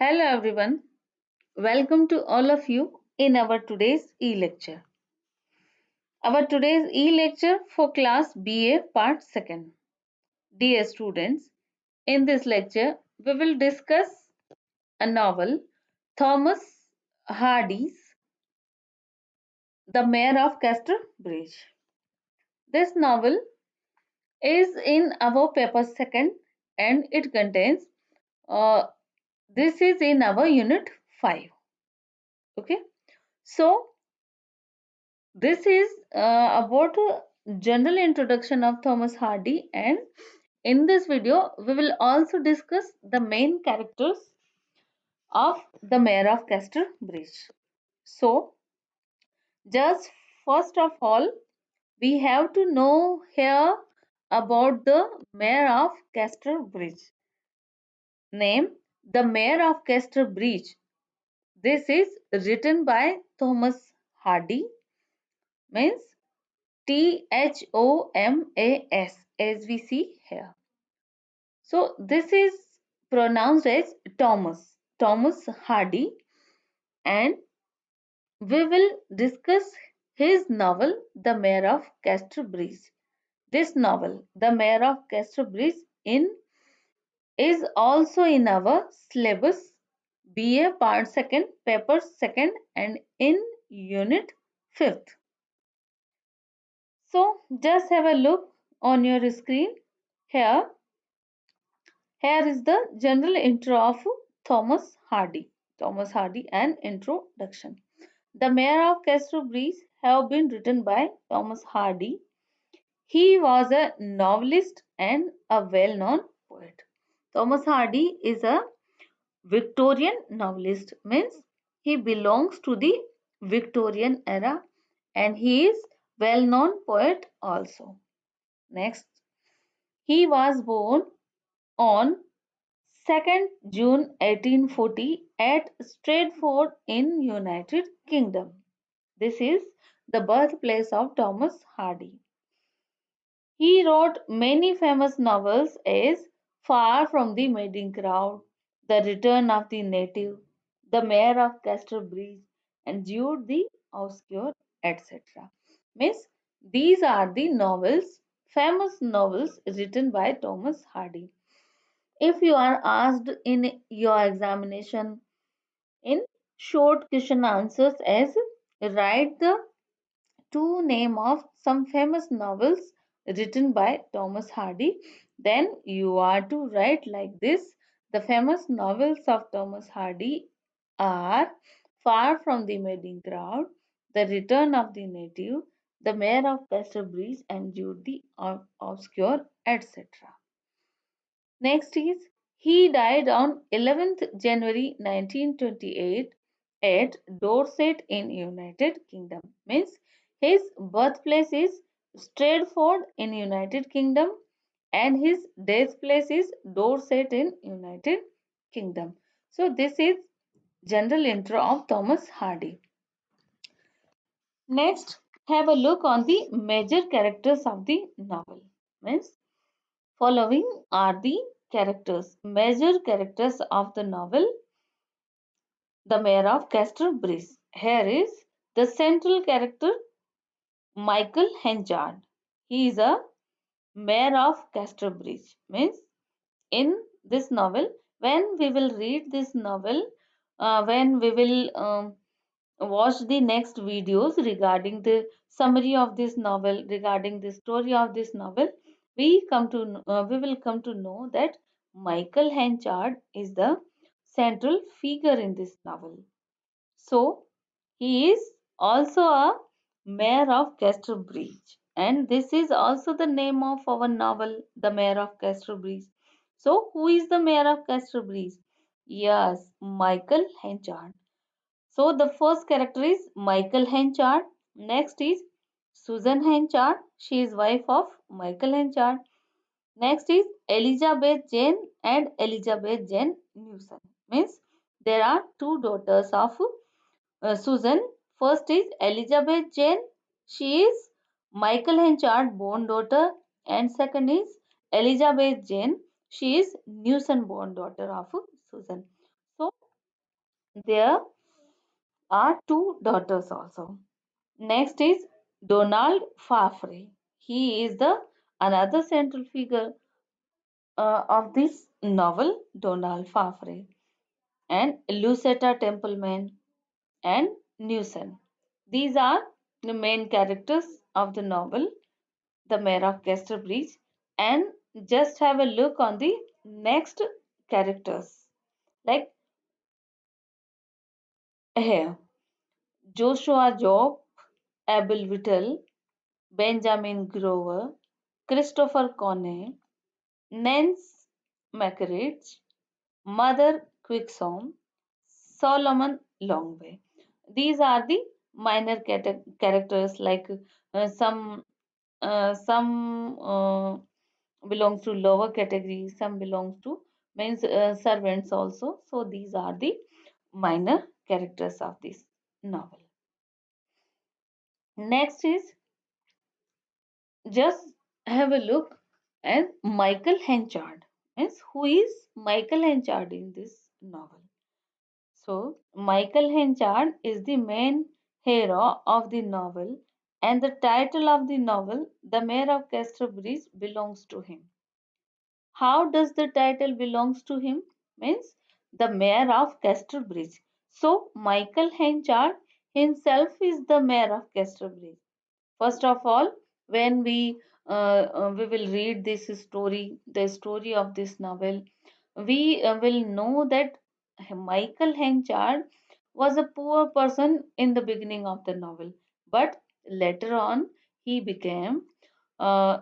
Hello everyone, welcome to all of you in our today's e-lecture. Our today's e-lecture for class BA part 2nd. Dear students, in this lecture we will discuss a novel, Thomas Hardy's The Mayor of Casterbridge. This novel is in our paper 2nd and it contains uh, this is in our unit 5. Okay, so this is about a general introduction of Thomas Hardy, and in this video, we will also discuss the main characters of the Mayor of Casterbridge. So, just first of all, we have to know here about the Mayor of Casterbridge. Name: The Mayor of Casterbridge. This is written by Thomas Hardy, means Thomas, as we see here. So this is pronounced as Thomas Hardy, and we will discuss his novel, The Mayor of Casterbridge. This novel, The Mayor of Casterbridge, in is also in our syllabus BA Part 2nd, Paper 2nd, and in Unit 5th. So just have a look on your screen here. Here is the general intro of Thomas Hardy. Thomas Hardy, an introduction. The Mayor of Casterbridge have been written by Thomas Hardy. He was a novelist and a well-known poet. Thomas Hardy is a Victorian novelist, means he belongs to the Victorian era, and he is well-known poet also. Next, he was born on 2nd June 1840 at Stratford in United Kingdom. This is the birthplace of Thomas Hardy. He wrote many famous novels as Far from the Madding Crowd, The Return of the Native, The Mayor of Casterbridge, and Jude the Obscure, etc. Miss, these are the novels, famous novels written by Thomas Hardy. If you are asked in your examination in short question answers as write the two name of some famous novels written by Thomas Hardy, then you are to write like this. The famous novels of Thomas Hardy are Far from the Madding Crowd, The Return of the Native, The Mayor of Casterbridge, and Jude the Obscure, etc. Next is he died on 11th January 1928 at Dorset in United Kingdom. Means his birthplace is Stratford in United Kingdom and his death place is Dorset in United Kingdom. So this is general intro of Thomas Hardy. Next, have a look on the major characters of the novel. Means following are the characters, major characters of the novel The Mayor of Casterbridge. Here is the central character Michael Henchard. He is a mayor of Casterbridge. Means in this novel, when we will read this novel, when we will watch the next videos regarding the summary of this novel, regarding the story of this novel, we will come to know that Michael Henchard is the central figure in this novel. So he is also a mayor of Casterbridge, and this is also the name of our novel, The Mayor of Casterbridge. So who is the mayor of Casterbridge? Yes, Michael Henchard. So the first character is Michael Henchard. Next is Susan Henchard. She is wife of Michael Henchard. Next is Elizabeth Jane and Elizabeth Jane Newson. Means there are two daughters of Susan. First is Elizabeth Jane. She is Michael Henchard born daughter, and second is Elizabeth Jane. She is Newson born daughter of Susan. So There are two daughters also. Next is Donald Fafre. He is the another central figure of this novel, Donald Fafre, and Lucetta Templeman and Newson. These are the main characters of the novel, The Mayor of Casterbridge. And just have a look on the next characters. Like here, Joshua Job, Abel Whittle, Benjamin Grover, Christopher Coney, Nance Mackerich, Mother Quicksom, Solomon Longway. These are the minor characters, like some belongs to lower category, some belongs to means servants also. So these are the minor characters of this novel. Next is just have a look at Michael Henchard. Means who is Michael Henchard in this novel? So Michael Henchard is the main hero of the novel, and the title of the novel, The Mayor of Casterbridge, belongs to him. How does the title belongs to him? Means the mayor of Casterbridge. So Michael Henchard himself is the mayor of Casterbridge. First of all, when we will read this story, the story of this novel, we will know that Michael Henchard was a poor person in the beginning of the novel, but later on he became uh,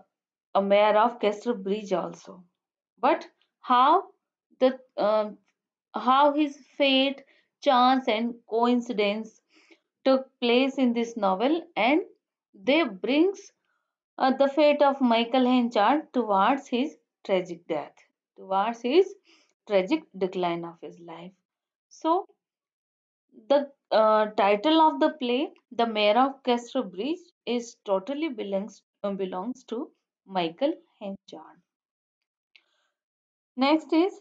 a mayor of Casterbridge also. But how the how his fate, chance, and coincidence took place in this novel, and they brings the fate of Michael Henchard towards his tragic death, towards his tragic decline of his life. So the title of the play, The Mayor of Casterbridge, is totally belongs to Michael Henchard. Next is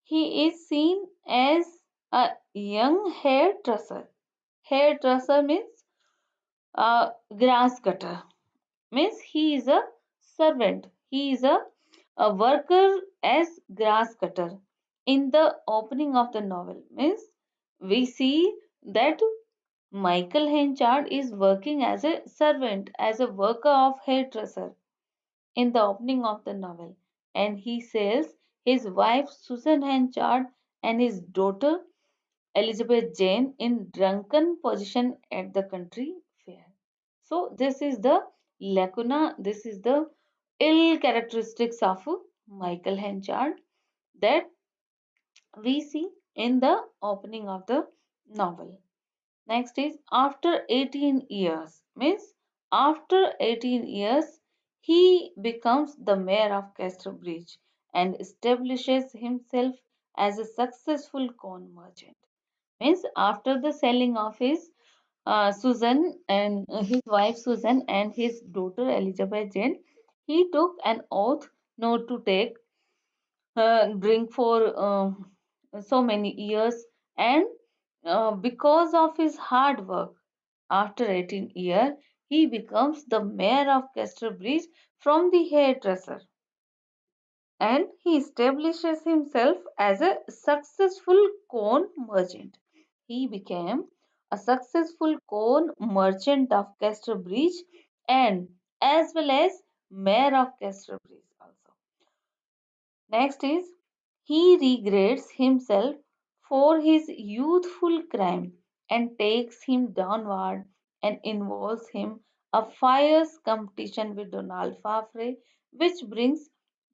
he is seen as a young hairdresser. Hairdresser means grass cutter. Means he is a servant. He is a worker as grass cutter. In the opening of the novel, means we see that Michael Henchard is working as a servant, as a worker of hairdresser in the opening of the novel, and he sells his wife Susan Henchard and his daughter Elizabeth Jane in drunken position at the country fair. So this is the lacuna, this is the ill characteristics of Michael Henchard that we see in the opening of the novel. Next is after 18 years, means after 18 years, he becomes the mayor of Casterbridge and establishes himself as a successful corn merchant. Means after the selling of his Susan and his wife Susan and his daughter Elizabeth Jane, he took an oath not to take drink for so many years, and because of his hard work, after 18 years, he becomes the mayor of Casterbridge from the hairdresser, and he establishes himself as a successful corn merchant. He became a successful corn merchant of Casterbridge and as well as mayor of Casterbridge also. Next is he regrets himself for his youthful crime and takes him downward and involves him a fierce competition with Donald Fafre, which brings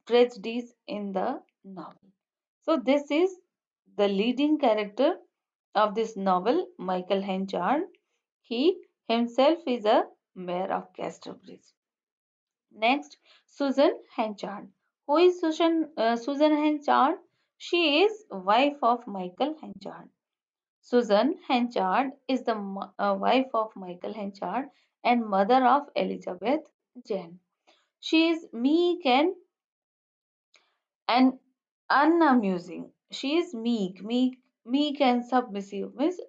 tragedies in the novel. So this is the leading character of this novel, Michael Henchard. He himself is a mayor of Casterbridge. Next, Susan Henchard. Who is Susan Henchard? She is wife of Michael Henchard. Susan Henchard is the wife of Michael Henchard and mother of Elizabeth Jane. She is meek and unamusing. She is meek. meek and submissive. Means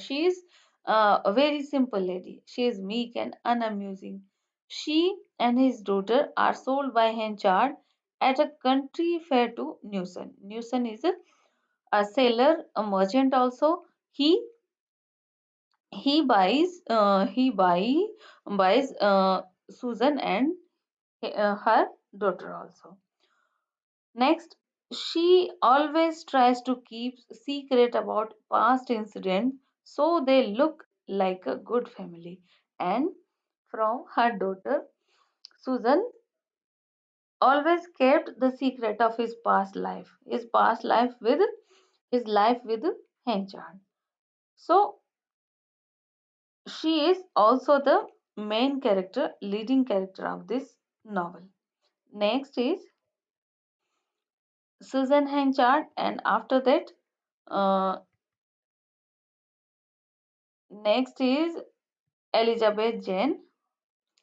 she is a very simple lady. She is meek and unamusing. She and his daughter are sold by Henchard at a country fair to Newson. Newson is a sailor, a merchant also. He he buys Susan and her daughter also. Next, she always tries to keep secret about past incidents so they look like a good family. And from her daughter, Susan always kept the secret of his life with Henchard. So she is also the leading character of this novel. Next is Susan Henchard, and after that, uh, next is Elizabeth Jane,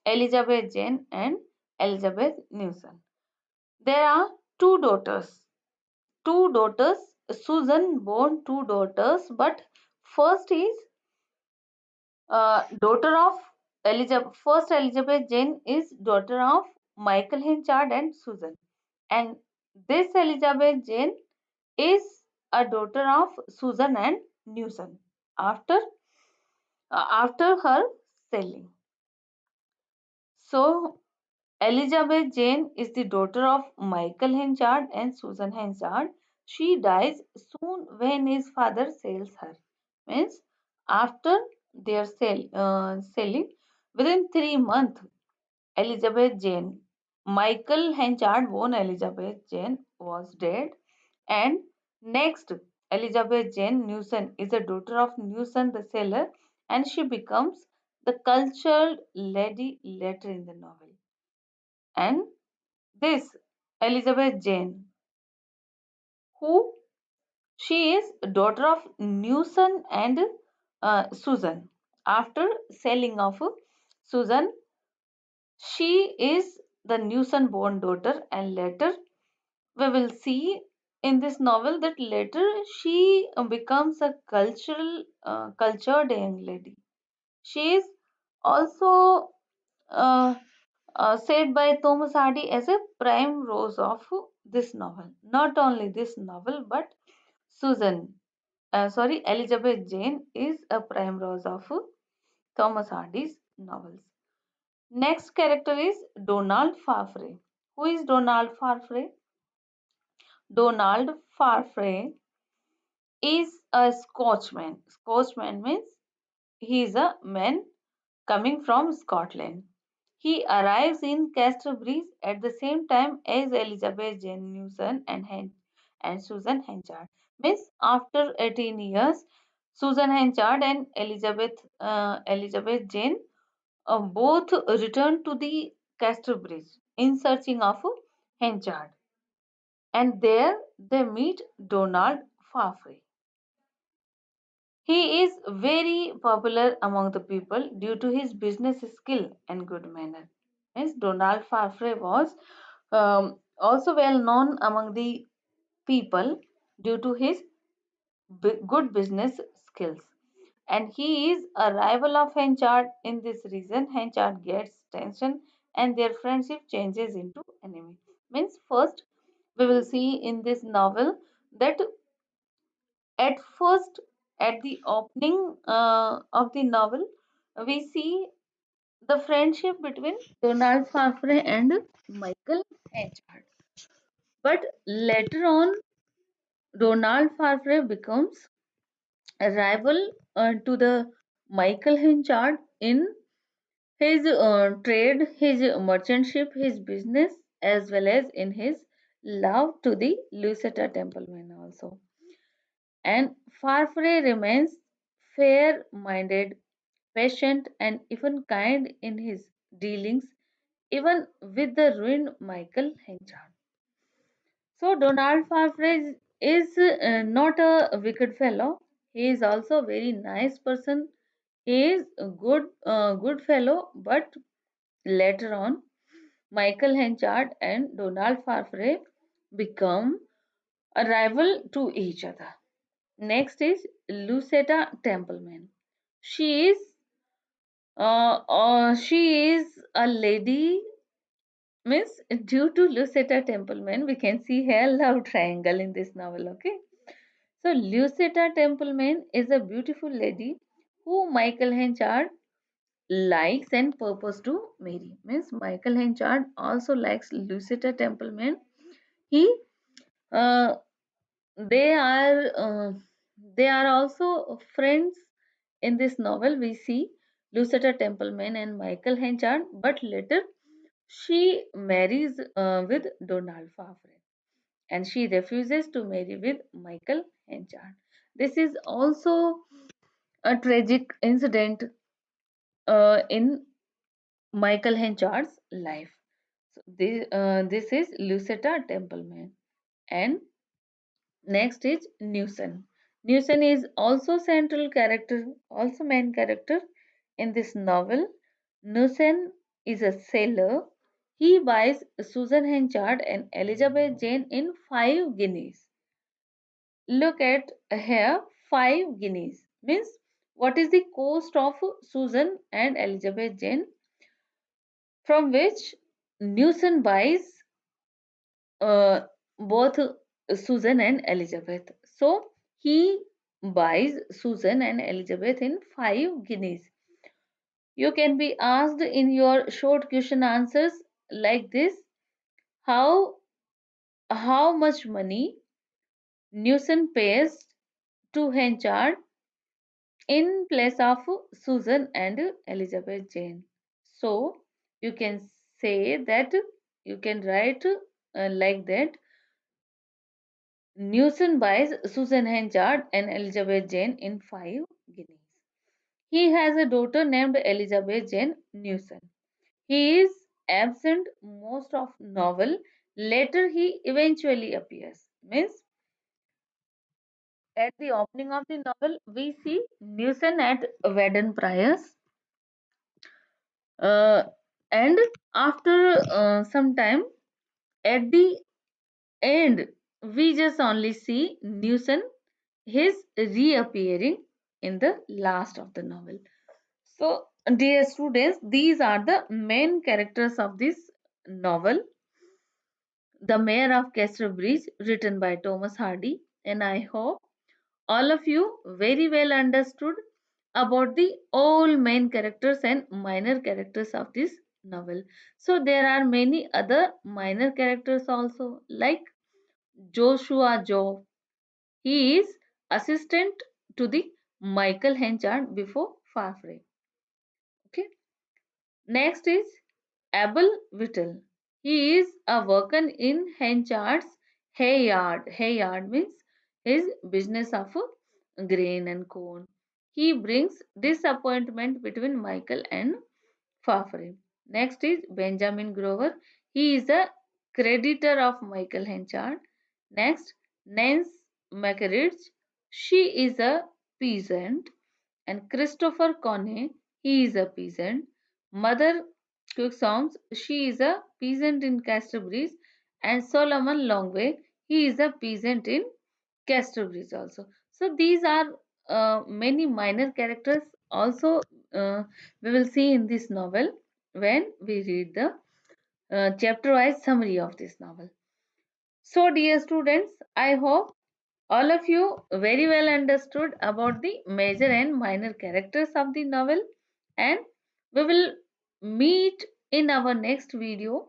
Elizabeth Jane and Elizabeth Newson. There are two daughters. Two daughters. Susan born two daughters, but first is daughter of Elizabeth. First Elizabeth Jane is daughter of Michael Henchard and Susan, and this Elizabeth Jane is a daughter of Susan and Newson. After after her selling. So Elizabeth Jane is the daughter of Michael Henchard and Susan Henchard. She dies soon when his father sells her. Means after their selling, within 3 months, Elizabeth Jane, Michael Henchard born Elizabeth Jane was dead, and next Elizabeth Jane Newson is a daughter of Newson the seller, and she becomes the cultured lady later in the novel. And this Elizabeth Jane, who she is daughter of Newson and Susan. After selling of Susan, she is the Newson born daughter, and later we will see in this novel that later she becomes a cultured young lady. She is also uh, said by Thomas Hardy as a prime rose of this novel. Not only this novel, but Elizabeth Jane is a prime rose of Thomas Hardy's novels. Next character is Donald Farfrae. Who is Donald Farfrae? Donald Farfrae is a Scotchman. Scotchman means he is a man coming from Scotland. He arrives in Casterbridge at the same time as Elizabeth Jane Newson and Susan Henchard. Means after 18 years, Susan Henchard and Elizabeth Jane both return to the Casterbridge in searching of Henchard, and there they meet Donald Farfrae. He is very popular among the people due to his business skill and good manner. Yes, Donald Farfrae was also well known among the people due to his good business skills. And he is a rival of Henchard. In this reason, Henchard gets tension and their friendship changes into enemy. Means first we will see in this novel that at first, at the opening of the novel, we see the friendship between Donald Farfrae and Michael Henchard. But later on, Donald Farfrae becomes a rival to the Michael Henchard in his trade, his merchantship, his business, as well as in his love to the Lucetta Templeman also. And Farfrae remains fair minded, patient, and even kind in his dealings, even with the ruined Michael Henchard. So, Donald Farfrae is not a wicked fellow. He is also a very nice person. He is a good fellow, but later on, Michael Henchard and Donald Farfrae become a rival to each other. Next is Lucetta Templeman. She is she is a lady. Means due to Lucetta Templeman, we can see her love triangle in this novel. Okay, so Lucetta Templeman is a beautiful lady who Michael Henchard likes and purpose to marry. Means Michael Henchard also likes Lucetta Templeman. He uh, they are uh, they are also friends in this novel. We see Lucetta Templeman and Michael Henchard, but later she marries with Donald Fafre and she refuses to marry with Michael Henchard. This is also a tragic incident in Michael Henchard's life. So this is Lucetta Templeman. And next is Newson. Newson is also central character, also main character in this novel. Newson is a sailor. He buys Susan Henchard and Elizabeth Jane in 5 guineas. Look at here, 5 guineas means what is the cost of Susan and Elizabeth Jane, from which Newson buys both Susan and Elizabeth. So he buys Susan and Elizabeth in 5 guineas. You can be asked in your short question answers like this: how much money Newson pays to Henchard in place of Susan and Elizabeth Jane. So you can say that you can write like that: Newson buys Susan Henchard and Elizabeth Jane in 5 guineas. He has a daughter named Elizabeth Jane Newson. He is absent most of novel. Later he eventually appears. Means at the opening of the novel we see Newson at Weddon Priors, uh, and after some time at the end we just only see Newson his reappearing in the last of the novel. So dear students, these are the main characters of this novel, The Mayor of Casterbridge, written by Thomas Hardy. And I hope all of you very well understood about the all main characters and minor characters of this novel. So there are many other minor characters also, like Joshua Joe. He is assistant to the Michael Henchard before Fafre. Okay. Next is Abel Whittle. He is a worker in Henchard's hay yard. Hay yard means his business of grain and corn. He brings disappointment between Michael and Fafre. Next is Benjamin Grover. He is a creditor of Michael Henchard. Next, Nance Mackerridge. She is a peasant. And Christopher Conne, he is a peasant. Mother Quicksoms, she is a peasant in Casterbridge. And Solomon Longway, he is a peasant in Casterbridge also. So these are many minor characters also we will see in this novel when we read the chapter wise summary of this novel. So dear students, I hope all of you very well understood about the major and minor characters of the novel, and we will meet in our next video,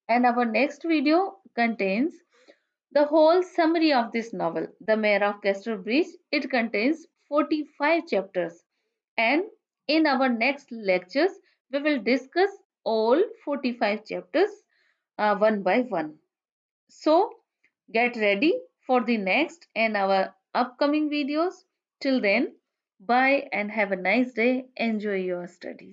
and our next video contains the whole summary of this novel, The Mayor of Casterbridge. It contains 45 chapters, and in our next lectures, we will discuss all 45 chapters one by one. So, get ready for the next and our upcoming videos. Till then, bye and have a nice day. Enjoy your studies.